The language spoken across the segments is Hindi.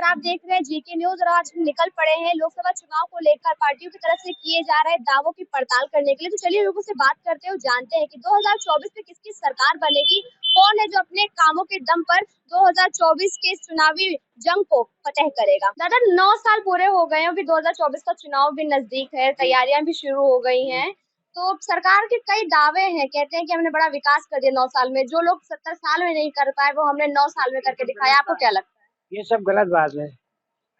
आप देख रहे हैं जीके न्यूज और आज हम निकल पड़े हैं लोकसभा चुनाव को लेकर पार्टियों की तरफ से किए जा रहे दावों की पड़ताल करने के लिए। तो चलिए लोगों से बात करते हैं और जानते हैं कि 2024 में किसकी सरकार बनेगी, कौन है जो अपने कामों के दम पर 2024 के इस चुनावी जंग को फतेह करेगा। दादा 9 साल पूरे हो गए हैं, अभी 2024 का चुनाव भी नजदीक है, तैयारियां भी शुरू हो गई हैं। तो सरकार के कई दावे हैं, कहते हैं कि हमने बड़ा विकास कर दिया 9 साल में, जो लोग 70 साल में नहीं कर पाए वो हमने 9 साल में करके दिखाया। आपको क्या लगता है? ये सब गलत बात है।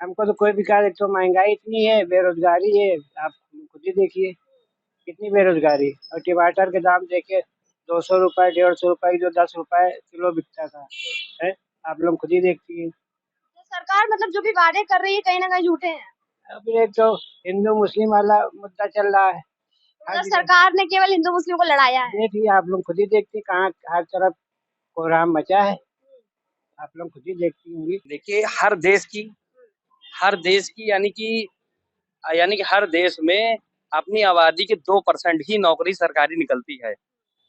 हमको तो कोई विकास, एक तो महंगाई इतनी है, बेरोजगारी है। आप खुद ही देखिए कितनी बेरोजगारी। और टमाटर के दाम देखिए, 200 रुपए 150 रुपए, जो 10 रुपए किलो बिकता था है। आप लोग खुद ही देखती है। तो सरकार मतलब जो भी वादे कर रही है कहीं ना कहीं झूठे हैं। अभी एक तो हिंदू मुस्लिम वाला मुद्दा चल रहा है। मतलब सरकार ने केवल हिंदू मुस्लिम को लड़ाया है। देखिए, आप लोग खुद ही देखती कहाँ हर तरफ कोहराम मचा है। आप लोग खुद ही देखती होंगी। देखिए, हर देश की यानी कि हर देश में अपनी आबादी के 2% ही नौकरी सरकारी निकलती है,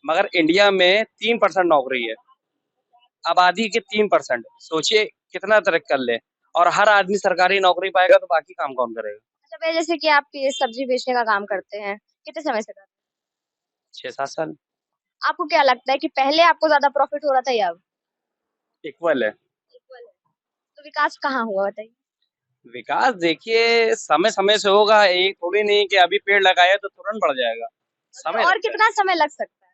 मगर इंडिया में 3% नौकरी है। आबादी के 3%, सोचिए कितना तरक्की कर ले। और हर आदमी सरकारी नौकरी पाएगा तो बाकी काम कौन करेगा? अच्छा भैया, जैसे कि आप ये सब्जी बेचने का काम करते हैं, कितने समय से करते हैं? 6-7 साल। आपको क्या लगता है कि पहले आपको ज्यादा प्रॉफिट हो रहा था या अब? इक्वल है। इक्वल है। तो विकास कहाँ हुआ बताइए? विकास देखिए समय समय से होगा, एक थोड़ी नहीं कि अभी पेड़ लगाया तो तुरंत बढ़ जाएगा। समय और लगता है। कितना समय लग सकता है?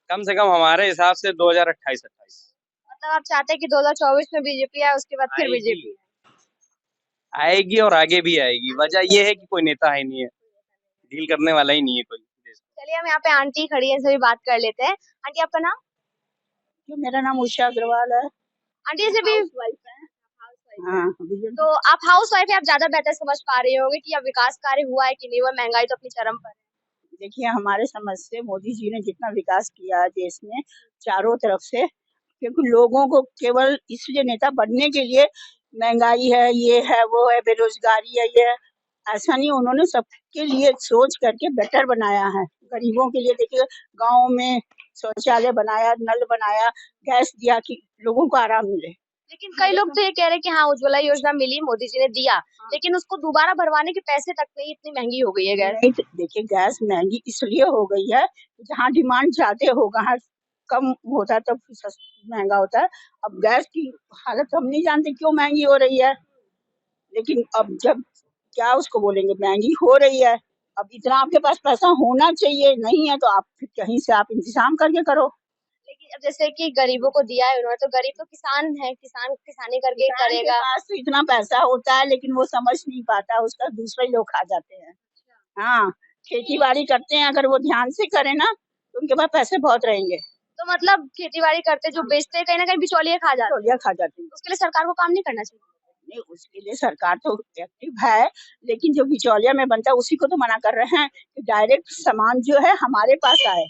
कम से कम हमारे हिसाब से 2028-28 मतलब आप चाहते हैं कि 2024 में बीजेपी आए, उसके बाद फिर आएगी। बीजेपी? आएगी और आगे भी आएगी। वजह ये है कि कोई नेता है नहीं है, डील करने वाला ही नहीं है कोई। चलिए हम यहाँ पे आंटी खड़ी है, इनसे भी बात कर लेते हैं। आंटी आपका नाम? मेरा नाम उषा अग्रवाल है। आंटी जैसे भी हाँ, तो आप हाउस वाइफ है, आप ज्यादा बेहतर समझ पा रहे होंगे कि अब विकास कार्य हुआ है कि नहीं हुआ, महंगाई तो अपनी चरम पर है। देखिए, हमारे समझ से मोदी जी ने जितना विकास किया है देश में चारों तरफ से, क्योंकि लोगों को केवल इसलिए नेता बनने के लिए महंगाई है, ये है, वो है, बेरोजगारी है, ये है, ऐसा नहीं, उन्होंने सबके लिए सोच करके बेटर बनाया है। गरीबों के लिए देखिए, गाँव में शौचालय बनाया, नल बनाया, गैस दिया कि लोगों को आराम मिले। लेकिन कई लोग तो ये कह रहे हैं कि हाँ उज्ज्वला योजना मिली, मोदी जी ने दिया, लेकिन उसको दोबारा भरवाने के पैसे तक नहीं, इतनी महंगी हो गई है गैस। नहीं, तो देखिए, गैस महंगी इसलिए हो गई है, जहाँ डिमांड ज्यादा होगा, हाँ, कम होता है तब महंगा होता है। अब गैस की हालत हम नहीं जानते क्यों महंगी हो रही है, लेकिन अब जब क्या उसको बोलेंगे, महंगी हो रही है। अब इतना आपके पास पैसा होना चाहिए, नहीं है तो आप फिर कहीं से आप इंतजाम करके करो। लेकिन अब जैसे कि गरीबों को दिया है उन्होंने, तो गरीब तो किसान है, किसान किसानी करके किसान के करेगा। पास तो इतना पैसा होता है, लेकिन वो समझ नहीं पाता, उसका दूसरे लोग खा जाते हैं। हाँ, खेती बाड़ी करते हैं, अगर वो ध्यान से करें ना तो उनके पास पैसे बहुत रहेंगे। तो मतलब खेती बाड़ी करते जो बेचते हैं कहीं ना कहीं बिचौलिए खा जाते बिचौलिया खा जाते हैं। हैं, उसके लिए सरकार को काम नहीं करना चाहिए? नहीं, उसके लिए सरकार तो एक्टिव है, लेकिन जो बिचौलिया में बनता है उसी को तो मना कर रहे हैं कि डायरेक्ट सामान जो है हमारे पास आए।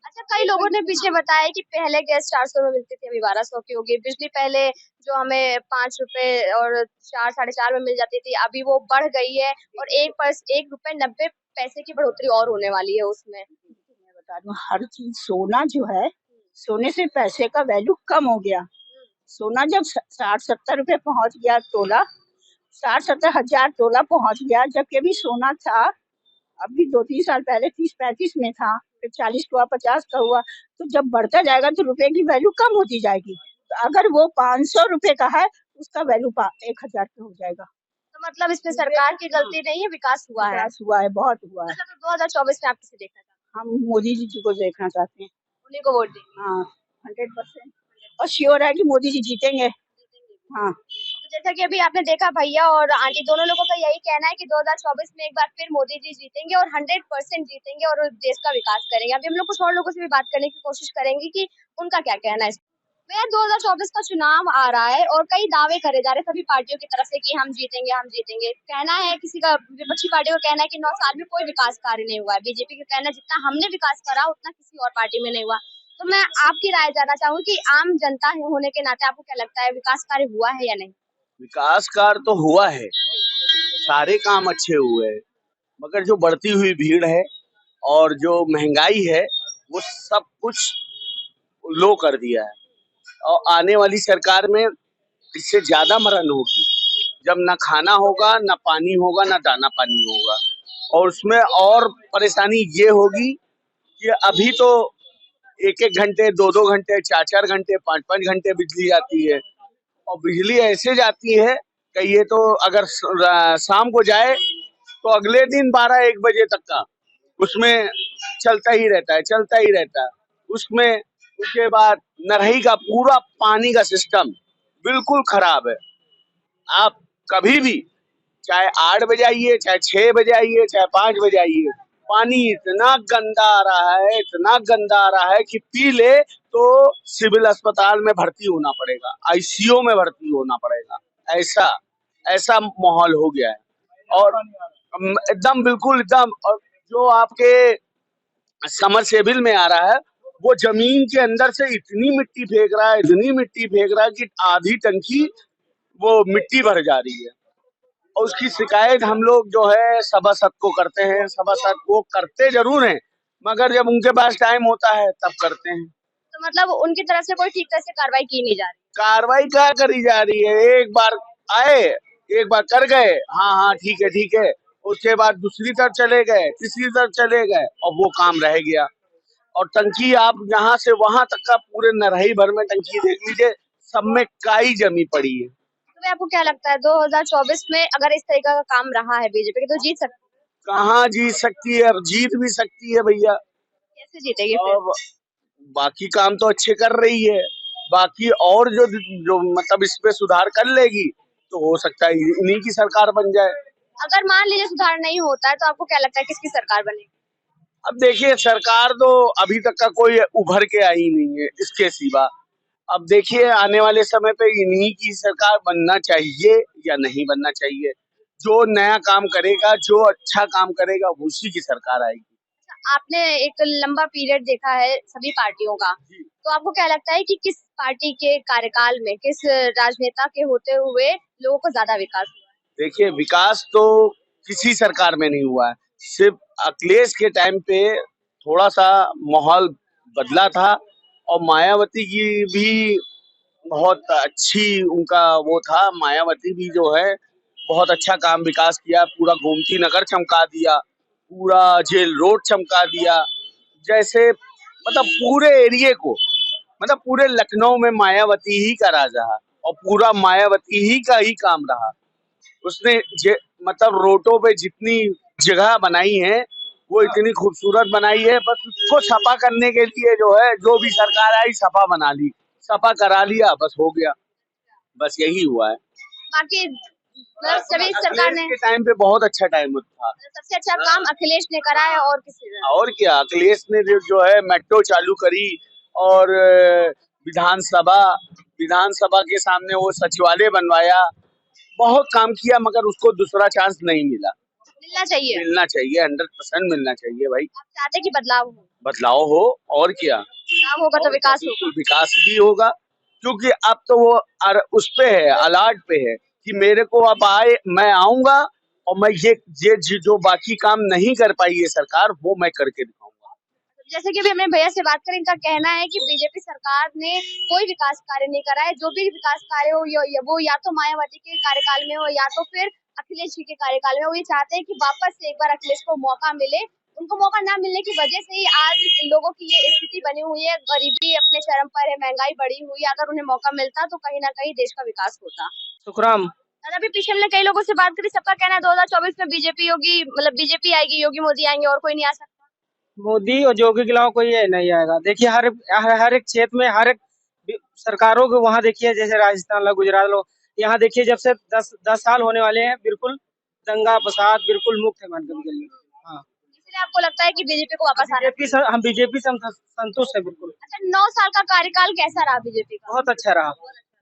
अच्छा, कई लोगों ने पीछे बताया कि पहले गैस 400 में मिलती थी, अभी 1200 की होगी। बिजली पहले जो हमें 5 रुपए और 4 4.5 में मिल जाती थी, अभी वो बढ़ गई है और 1 रुपए 90 पैसे की बढ़ोतरी और होने वाली है उसमें। मैं बता दूं, हर चीज, सोना जो है, सोने से पैसे का वैल्यू कम हो गया। सोना जब 60-70 रुपए पहुंच गया तोला, 60-70 हजार तोला पहुंच गया, जबकि अभी सोना था अभी 2-3 साल पहले 30-35 में था, फिर 40 हुआ, 50 का हुआ। तो जब बढ़ता जाएगा तो रुपए की वैल्यू कम होती जाएगी। तो अगर वो 500 रुपए का है, उसका वैल्यू 1000 का हो जाएगा। तो मतलब इसमें सरकार की गलती नहीं है, विकास हुआ है। विकास हुआ है, बहुत हुआ है। अच्छा, तो 2024 में आप किसे देखना चाहते हम मोदी जी को देखना चाहते हैं। हैं? उन्हीं को वोट देंगे? हाँ, 100% और श्योर है कि मोदी जी जीतेंगे। हाँ, तो जैसा कि अभी आपने देखा, भैया और आंटी दोनों लोगों का यही कहना है कि 2024 में एक बार फिर मोदी जी जीतेंगे और 100% जीतेंगे और देश का विकास करेंगे। अभी हम लोग कुछ और लोगों से भी बात करने की कोशिश करेंगे कि उनका क्या कहना है इस भैया। 2024 का चुनाव आ रहा है और कई दावे करे जा रहे हैं सभी पार्टियों की तरफ से कि हम जीतेंगे, हम जीतेंगे। कहना है किसी का, विपक्षी पार्टियों का कहना है कि 9 साल में कोई विकास कार्य नहीं हुआ है। बीजेपी का कहना है जितना हमने विकास करा उतना किसी और पार्टी में नहीं हुआ। तो मैं आपकी राय जानना चाहूंगी कि आम जनता होने के नाते आपको क्या लगता है, विकास कार्य हुआ है या नहीं? विकास कार्य तो हुआ है, सारे काम अच्छे हुए हैं, मगर जो बढ़ती हुई भीड़ है और जो महंगाई है वो सब कुछ लो कर दिया है। और आने वाली सरकार में इससे ज्यादा मरण होगी। जब ना खाना होगा, ना पानी होगा, ना दाना पानी होगा। और उसमें और परेशानी ये होगी कि अभी तो 1-1 घंटे, 2-2 घंटे, 4-4 घंटे, 5-5 घंटे बिजली जाती है। और बिजली ऐसे जाती है कि ये तो अगर शाम को जाए तो अगले दिन 12-1 बजे तक का उसमें चलता ही रहता है, चलता ही रहता है। उसमें उसके बाद नरही का पूरा पानी का सिस्टम बिल्कुल खराब है। आप कभी भी चाहे 8 बजे आइए, चाहे 6 बजे आइए, चाहे 5 बजे आइए, पानी इतना गंदा आ रहा है, इतना गंदा आ रहा है कि पी ले तो सिविल अस्पताल में भर्ती होना पड़ेगा, आईसीयू में भर्ती होना पड़ेगा। ऐसा ऐसा माहौल हो गया है। और एकदम बिल्कुल एकदम, और जो आपके समरसेबिल में आ रहा है, वो जमीन के अंदर से इतनी मिट्टी फेंक रहा है, इतनी मिट्टी फेंक रहा है कि आधी टंकी वो मिट्टी भर जा रही है। और उसकी शिकायत हम लोग जो है सभासद को करते हैं। सभासद वो करते जरूर हैं, मगर जब उनके पास टाइम होता है तब करते हैं। तो मतलब उनकी तरफ से कोई ठीक तरह से कार्रवाई की नहीं जा रही। कार्रवाई क्या करी जा रही है? एक बार आए, एक बार कर गए, हाँ हाँ ठीक है ठीक है, उसके बाद दूसरी तरफ चले गए, तीसरी तरफ चले गए, और वो काम रह गया। और टंकी आप यहाँ से वहां तक का पूरे नरही भर में टंकी देख लीजिए, सब में काई जमी पड़ी है। तो भाई आपको क्या लगता है 2024 में अगर इस तरीके का काम रहा है बीजेपी की तो जीत सकती है? कहाँ जीत सकती है? अब जीत भी सकती है भैया। कैसे जीतेगी फिर? और बाकी काम तो अच्छे कर रही है, बाकी और जो जो मतलब इस पे सुधार कर लेगी तो हो सकता है इन्हीं की सरकार बन जाए। अगर मान लीजिए सुधार नहीं होता है तो आपको क्या लगता है किसकी सरकार बनेगी? अब देखिए, सरकार तो अभी तक का कोई उभर के आई नहीं है इसके सिवा। अब देखिए आने वाले समय पे इन्हीं की सरकार बनना चाहिए या नहीं बनना चाहिए। जो नया काम करेगा, जो अच्छा काम करेगा, उसी की सरकार आएगी। आपने एक लंबा पीरियड देखा है सभी पार्टियों का, तो आपको क्या लगता है कि किस पार्टी के कार्यकाल में किस राजनेता के होते हुए लोगों को ज्यादा विकास हुआ है? देखिए, विकास तो किसी सरकार में नहीं हुआ है। सिर्फ अखिलेश के टाइम पे थोड़ा सा माहौल बदला था, और मायावती की भी बहुत अच्छी उनका वो था। मायावती भी जो है बहुत अच्छा काम विकास किया, पूरा गोमती नगर चमका दिया, पूरा जेल रोड चमका दिया। जैसे मतलब पूरे एरिए को, मतलब पूरे लखनऊ में मायावती ही का राज रहा, और पूरा मायावती ही का ही काम रहा। उसने मतलब रोडों पे जितनी जगह बनाई है वो इतनी खूबसूरत बनाई है, बस उसको सफा करने के लिए जो है जो भी सरकार आई सफा बना ली, सफा करा लिया, बस हो गया। बस यही हुआ है। बाकी मतलब सभी सरकार ने के टाइम पे बहुत अच्छा टाइम था। सबसे अच्छा काम अखिलेश ने करा है और किसी ने? और क्या, अखिलेश ने जो है मेट्रो चालू करी, और विधानसभा विधानसभा के सामने वो सचिवालय बनवाया, बहुत काम किया, मगर उसको दूसरा चांस नहीं मिला। मिलना चाहिए। मिलना चाहिए, 100% मिलना चाहिए भाई। आप चाहते हैं कि बदलाव हो? बदलाव हो, और क्या। बदलाव होगा तो विकास होगा। विकास भी होगा, क्योंकि अब तो वो उस पे है, अलर्ट पे है कि मेरे को अब आए, मैं आऊंगा और मैं ये जो बाकी काम नहीं कर पाई है सरकार, वो मैं करके दिखाऊंगा। जैसे कि अभी हमने भैया से बात करी, इनका कहना है कि बीजेपी सरकार ने कोई विकास कार्य नहीं करा है। जो भी विकास कार्य हो वो या तो मायावती के कार्यकाल में हो या तो फिर अखिलेश जी के कार्यकाल में। वो ये चाहते हैं कि वापस से एक बार अखिलेश को मौका मिले। उनको मौका ना मिलने की वजह से ही आज लोगों की ये स्थिति बनी हुई है, गरीबी अपने चरम पर है, महंगाई बढ़ी हुई है। अगर उन्हें मौका मिलता तो कहीं ना कहीं देश का विकास होता। शुक्राम। और अभी पीछे हमने कई लोगों से बात करी, सबका कहना है 2024 में बीजेपी होगी, मतलब बीजेपी आएगी, योगी मोदी आएंगे और कोई नहीं आ सकता। मोदी और योगी के अलावा कोई ये नहीं आएगा। देखिए हर एक क्षेत्र में हर एक सरकारों को वहाँ देखिए, जैसे राजस्थान लो, गुजरात लो, यहाँ देखिए जब से 10 साल होने वाले हैं, बिल्कुल दंगा फसाद बिल्कुल मुक्त है मान के लिए। हाँ, इसलिए आपको लगता है कि बीजेपी को वापस आना? हम बीजेपी से हम संतुष्ट है बिल्कुल। अच्छा, 9 साल का कार्यकाल कैसा रहा बीजेपी का? बहुत अच्छा रहा,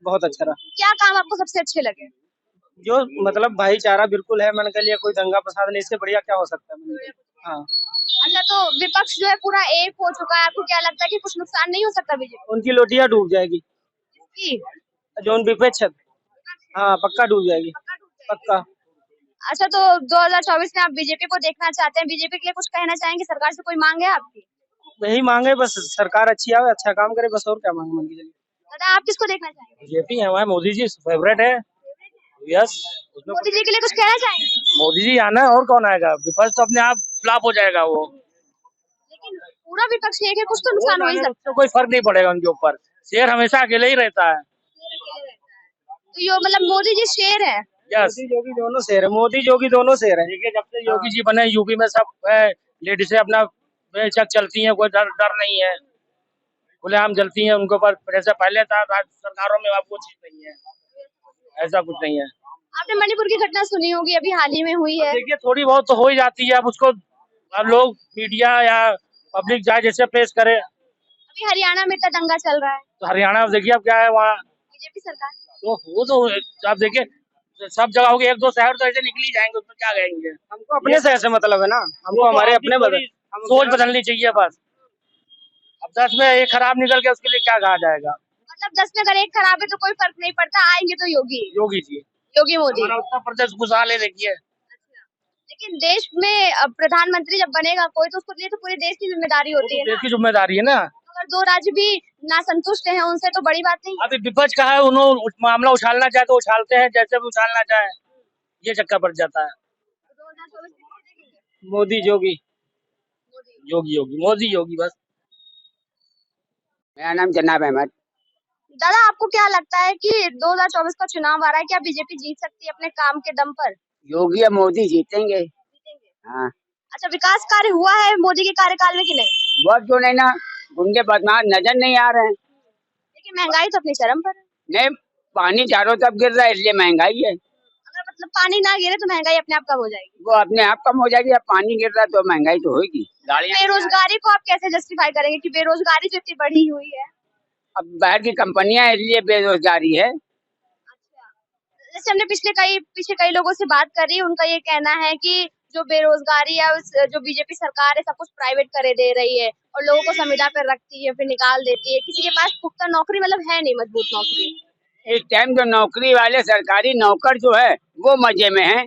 बहुत अच्छा रहा। क्या काम आपको सबसे अच्छे लगे? जो मतलब भाईचारा बिल्कुल है, मन के लिए कोई दंगा फसाद नहीं, इससे बढ़िया क्या हो सकता है। हाँ, अच्छा, तो विपक्ष जो है पूरा एक हो चुका है, आपको क्या लगता है कि कुछ नुकसान नहीं हो सकता बीजेपी उनकी लोटियां डूब जाएगी, की? जो विपक्ष है। हाँ, पक्का डूब जाएगी, पक्का। अच्छा, तो 2024 में आप बीजेपी को देखना चाहते हैं, बीजेपी के लिए कुछ कहना चाहेंगे? सरकार से कोई मांग है आपकी? यही मांगे बस, सरकार अच्छी आवे, अच्छा काम करे, बस और क्या मांगे मन के लिए। दादा, आप किसको देखना चाहेंगे? बीजेपी है, हमारे मोदी जी फेवरेट है। यस, उसमें मोदी जी के लिए कुछ कहना चाहेंगे? मोदी जी आना है और कौन आएगा? विपक्ष तो अपने आप फ्लॉप हो जाएगा वो। लेकिन पूरा विपक्ष एक है, कुछ तो नुकसान हो ही सकता उससे कोई फर्क नहीं पड़ेगा उनके ऊपर। शेर हमेशा अकेले ही रहता है। है। तो यो मतलब मोदी जी शेर है। यस, मोदी योगी दोनों शेर है, मोदी योगी दोनों शेर है। देखिए जब से योगी जी बने यूपी में सब लेडीज अपना बेशक चलती हैं, कोई डर डर नहीं है, खुलेआम जलती हैं। उनके ऊपर जैसे पहले था राज्य सरकारों में, अब वो चीज नहीं है, ऐसा कुछ नहीं है। आपने मणिपुर की घटना सुनी होगी, अभी हाल ही में हुई है। देखिए थोड़ी बहुत तो हो ही जाती है, अब उसको अब लोग मीडिया या पब्लिक चाहे जैसे पेश करे। अभी हरियाणा में इतना दंगा चल रहा है, तो हरियाणा में देखिए अब क्या है वहाँ, बीजेपी सरकार। तो वो तो आप देखिए सब जगह होगी, एक दो शहर तो ऐसे निकल ही जाएंगे, उसमें क्या कहेंगे। हमको अपने शहर से मतलब है ना, हमको हमारे अपने सोच बदलनी चाहिए बस। अब 10 में एक खराब निकल गया, उसके लिए क्या कहा जाएगा। मतलब 10 में अगर एक खराब है तो कोई फर्क नहीं पड़ता, आएंगे तो योगी योगी जी, योगी मोदी। हमारा उत्तर प्रदेश खुशहाल है देखिए। लेकिन देश में प्रधानमंत्री जब बनेगा कोई, तो उसको लिए तो पूरे देश की जिम्मेदारी होती है देश ना। की जिम्मेदारी है ना। अगर दो राज्य भी नासंतुष्ट हैं उनसे, तो बड़ी बात नहीं है। अभी विपक्ष का है, उन्होंने मामला उछालना चाहे तो उछालते हैं, जैसे भी उछालना चाहे, ये चक्कर पड़ जाता है। 2024 मोदी योगी। योगी योगी मोदी योगी बस। मेरा नाम जनाब अहमद। दादा, आपको क्या लगता है कि 2024 का चुनाव आ रहा है, क्या बीजेपी जीत सकती है अपने काम के दम पर? योगी या मोदी जीतेंगे। जीतेंगे। हाँ, अच्छा, विकास कार्य हुआ है मोदी के कार्यकाल में कि नहीं? वो क्यों नहीं ना, गुंडे बदमाश नजर नहीं आ रहे हैं। लेकिन महंगाई तो अपनी चरम पर है। नहीं, पानी चारों तरफ गिर रहा है इसलिए महंगाई है। अगर मतलब पानी ना गिरे तो महंगाई अपने आप कम हो जाएगी। वो अपने आप कम हो जाएगी, अब पानी गिर रहा है तो महंगाई तो होगी। गाड़ियाँ बेरोजगारी को आप कैसे जस्टिफाई करेंगे कि बेरोजगारी जो इतनी बढ़ी हुई है? अब बाहर की कंपनियां हैं, इसलिए बेरोजगारी है। जैसे हमने पीछे कई लोगों से बात करी, उनका ये कहना है कि जो बेरोजगारी है, जो बीजेपी सरकार है सब कुछ प्राइवेट करे दे रही है और लोगों को संविदा पर रखती है, फिर निकाल देती है। किसी के पास पुख्ता नौकरी मतलब है नहीं, मजबूत नौकरी। इस टाइम जो नौकरी वाले सरकारी नौकर जो है वो मजे में है।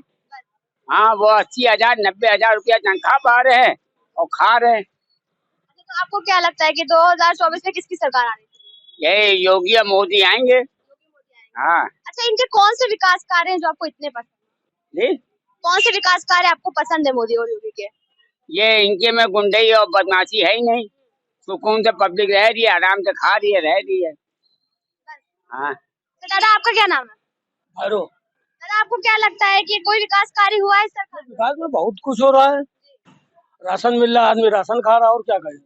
हाँ, वो 80,000 90,000 रुपया तनख्वाह पा रहे हैं और खा रहे हैं। तो आपको क्या लगता है कि 2024 में किसकी सरकार आनी चाहिए? यही योगी या मोदी आएंगे। हाँ अच्छा, इनके कौन से विकास कार्य हैं जो आपको इतने पसंद है? जी, कौन से विकास कार्य आपको पसंद है मोदी और योगी के? ये इनके में गुंडई और बदमाशी है ही नहीं। सुकून से पब्लिक रह रही है, आराम से खा रही है, रह रही है। हाँ, तो दादा, आपका क्या नाम है? हेलो, दादा, आपको क्या लगता है कि कोई विकास कार्य हुआ है सरकार में? विकास में बहुत कुछ हो रहा है, राशन मिल रहा है, आदमी राशन खा रहा है, और क्या करें।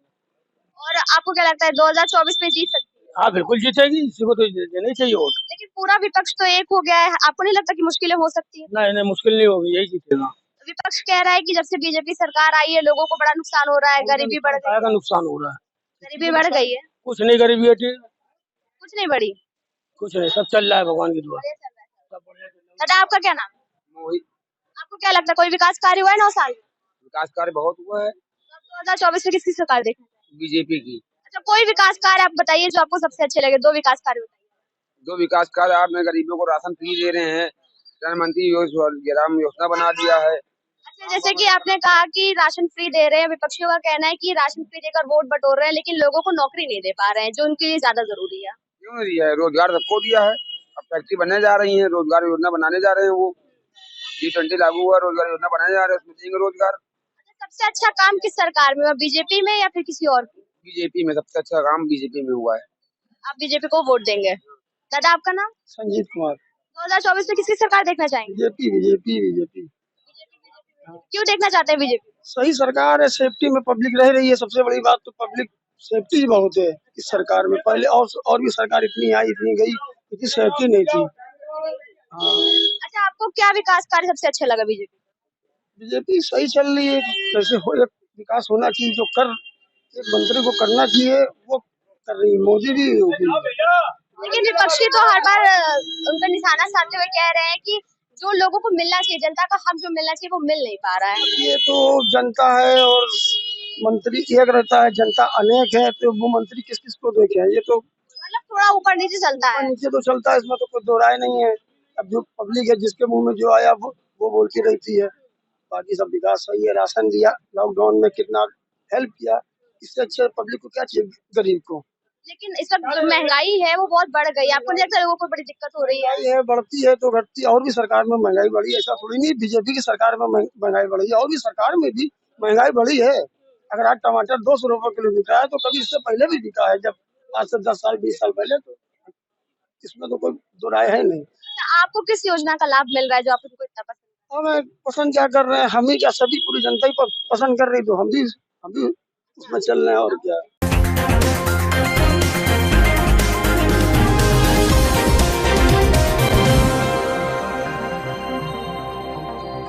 और आपको क्या लगता है 2024 में जीत सकती है? हाँ बिल्कुल जीतेगी, इसी को तो देना ही चाहिए वोट। लेकिन पूरा विपक्ष तो एक हो गया है, आपको नहीं लगता कि मुश्किलें हो सकती है? नहीं नहीं, मुश्किल नहीं होगी, यही जीतेगा। विपक्ष कह रहा है कि जब से बीजेपी सरकार आई है लोगों को बड़ा नुकसान हो रहा है, गरीबी बढ़ गई का नुकसान हो रहा है, गरीबी बढ़ गई है। कुछ नहीं, गरीबी हटी, कुछ नहीं बढ़ी। कुछ नहीं, सब चल रहा है भगवान की दुआ। दादा, आपका क्या नाम है? आपको क्या लगता है कोई विकास कार्य हुआ है 9 साल में? विकास कार्य बहुत हुआ है। 2024 में किसकी सरकार देखना है? बीजेपी की। अच्छा, कोई विकास कार्य आप बताइए जो आपको सबसे अच्छे लगे, 2 विकास कार्य बताइए। जो विकास कार्य आपने गरीबों को राशन फ्री दे रहे हैं, प्रधानमंत्री ग्राम योजना बना दिया है। अच्छा, जैसे कि आपने कहा कि राशन फ्री दे रहे हैं, विपक्षियों का कहना है कि राशन फ्री देकर वोट बटोर रहे हैं, लेकिन लोगों को नौकरी नहीं दे पा रहे हैं जो उनके लिए ज्यादा जरूरी है। क्यों नहीं दिया है? रोजगार सबको दिया है। अब फैक्ट्री बनने जा रही है, रोजगार योजना बनाने जा रहे हैं। वो G20 लागू हुआ, रोजगार योजना बनाने जा रहे हैं, उसमें देंगे रोजगार। अच्छा, सबसे अच्छा काम किस सरकार में हुआ, बीजेपी में या फिर किसी और की? बीजेपी में सबसे अच्छा काम बीजेपी में हुआ है। आप बीजेपी को वोट देंगे। दादा, आपका नाम? संजीत कुमार। 2024 में किसकी सरकार देखना चाहेंगे? BJP BJP BJP. क्यों देखना चाहते हैं बीजेपी? सही सरकार है, सेफ्टी में पब्लिक रह रही है। सबसे बड़ी बात तो पब्लिक सेफ्टी बहुत है इस सरकार में। पहले और भी सरकार इतनी आई इतनी गई, इतनी सेफ्टी नहीं थी। हाँ, अच्छा, आपको क्या विकास कार्य सबसे अच्छा लगा बीजेपी? बीजेपी सही चल रही है। कैसे हो, एक विकास होना चाहिए, जो कर एक मंत्री को करना चाहिए वो कर रही है। मोदी भी होगी। लेकिन विपक्षी तो हर बार उनका निशाना साधते हुए कह रहे हैं कि जो लोगों को मिलना चाहिए, जनता का हक जो मिलना चाहिए वो मिल नहीं पा रहा है। ये तो जनता है और मंत्री एक रहता है, जनता अनेक है, तो वो मंत्री किस किस को देखे हैं। ये तो मतलब थोड़ा ऊपर नीचे चलता है। नीचे तो चलता है, इसमें तो कोई दो राय नहीं है। अब जो पब्लिक है जिसके मुंह में जो आया वो बोलती रहती है। बाकी सब विकास सही है। राशन दिया, लॉकडाउन में कितना हेल्प किया, इससे अच्छा पब्लिक को क्या चाहिए, गरीब को। लेकिन इस वक्त जो महंगाई है वो बहुत बढ़ गई है, आपको नहीं लगता लोगों को बड़ी दिक्कत हो रही है? महंगाई है, बढ़ती है तो घटती है। और भी सरकार में महंगाई बढ़ी है, ऐसा थोड़ी नहीं बीजेपी की सरकार में महंगाई बढ़ी है, और भी सरकार में भी महंगाई बढ़ी है। अगर आज टमाटर 200 रुपए किलो बिका है तो कभी इससे पहले भी बिका है, जब आज से 10 साल 20 साल पहले। तो इसमें तो कोई दो राय है नहीं। अच्छा, आपको किस योजना का लाभ मिल रहा है जो आपको इतना पसंद है? हमें पसंद क्या कर रहे हैं, हम ही क्या, सभी पूरी जनता ही पसंद कर रही, तो हम भी उसमें चल रहे हैं, और क्या।